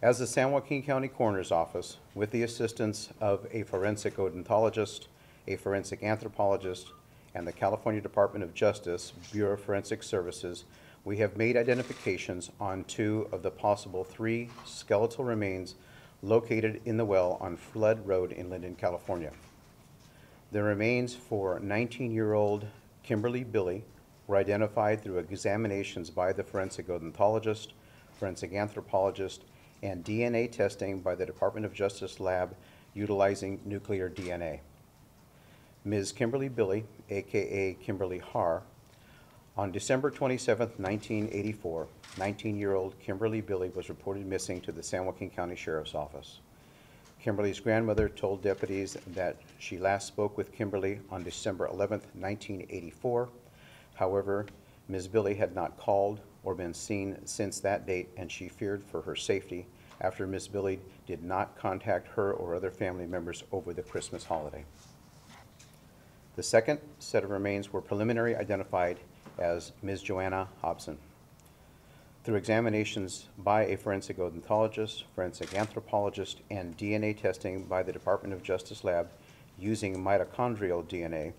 As the San Joaquin County Coroner's Office, with the assistance of a forensic odontologist, a forensic anthropologist, and the California Department of Justice Bureau of Forensic Services, we have made identifications on 2 of the possible 3 skeletal remains located in the well on Flood Road in Linden, California. The remains for 19-year-old Kimberly Billy were identified through examinations by the forensic odontologist, forensic anthropologist, and DNA testing by the Department of Justice lab utilizing nuclear DNA. Ms. Kimberly Billy, aka Kimberly Har, on December 27, 1984, 19-year-old Kimberly Billy was reported missing to the San Joaquin County Sheriff's Office. Kimberly's grandmother told deputies that she last spoke with Kimberly on December 11, 1984. However, Ms. Billy had not called or been seen since that date, and she feared for her safety after Ms. Billy did not contact her or other family members over the Christmas holiday. The second set of remains were preliminarily identified as Ms. Joann Hobson. Through examinations by a forensic odontologist, forensic anthropologist, and DNA testing by the Department of Justice lab using mitochondrial DNA,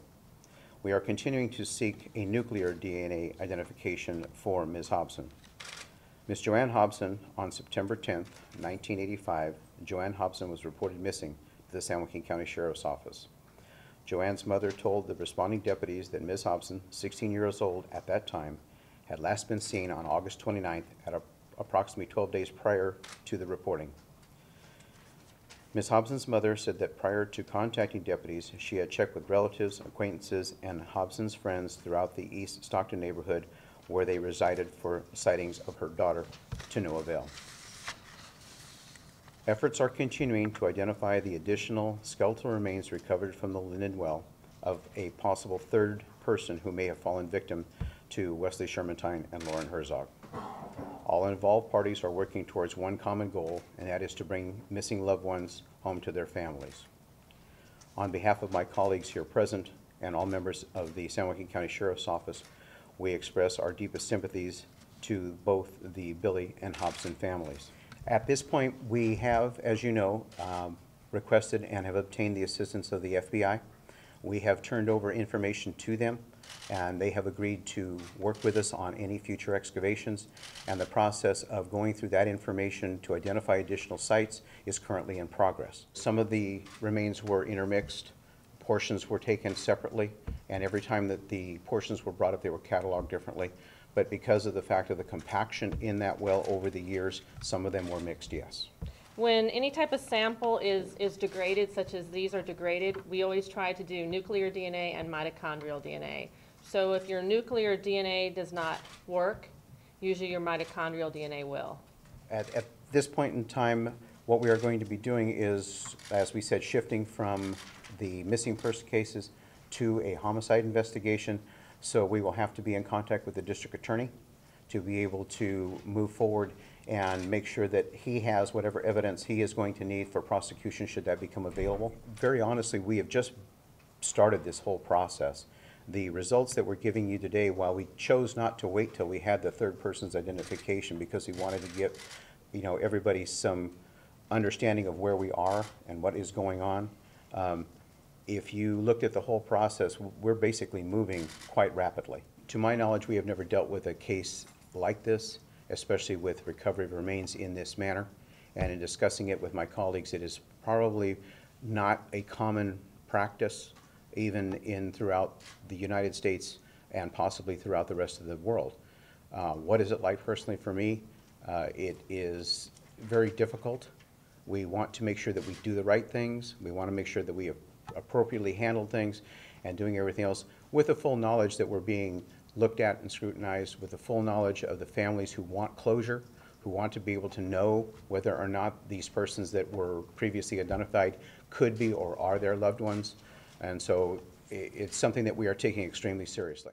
we are continuing to seek a nuclear DNA identification for Ms. Hobson. Ms. Joann Hobson, on September 10, 1985, Joann Hobson was reported missing to the San Joaquin County Sheriff's Office. Joann's mother told the responding deputies that Ms. Hobson, 16 years old at that time, had last been seen on August 29th at approximately 12 days prior to the reporting. Ms. Hobson's mother said that prior to contacting deputies, she had checked with relatives, acquaintances, and Hobson's friends throughout the East Stockton neighborhood where they resided for sightings of her daughter, to no avail. Efforts are continuing to identify the additional skeletal remains recovered from the Linden well of a possible 3rd person who may have fallen victim to Wesley Shermantine and Lauren Herzog. All involved parties are working towards one common goal, and that is to bring missing loved ones home to their families. On behalf of my colleagues here present and all members of the San Joaquin County Sheriff's Office, we express our deepest sympathies to both the Billy and Hobson families. At this point, we have, as you know, requested and have obtained the assistance of the FBI. We have turned over information to them, and they have agreed to work with us on any future excavations, and the process of going through that information to identify additional sites is currently in progress. Some of the remains were intermixed, portions were taken separately, and every time that the portions were brought up, they were cataloged differently. But because of the fact of the compaction in that well over the years, some of them were mixed, yes. When any type of sample is degraded, such as these are degraded, we always try to do nuclear DNA and mitochondrial DNA. So if your nuclear DNA does not work, usually your mitochondrial DNA will. At this point in time, what we are going to be doing is, as we said, shifting from the missing person cases to a homicide investigation. So we will have to be in contact with the district attorney to be able to move forward and make sure that he has whatever evidence he is going to need for prosecution should that become available. Very honestly, we have just started this whole process. The results that we're giving you today, while we chose not to wait till we had the 3rd person's identification because we wanted to give, everybody some understanding of where we are and what is going on, if you looked at the whole process, we're basically moving quite rapidly. To my knowledge, we have never dealt with a case like this, especially with recovery of remains in this manner. And in discussing it with my colleagues, it is probably not a common practice, even throughout the United States and possibly throughout the rest of the world. What is it like personally for me? It is very difficult. We want to make sure that we do the right things. We want to make sure that we appropriately handle things and doing everything else with the full knowledge that we're being looked at and scrutinized, with the full knowledge of the families who want closure, who want to be able to know whether or not these persons that were previously identified could be or are their loved ones. And so it's something that we are taking extremely seriously.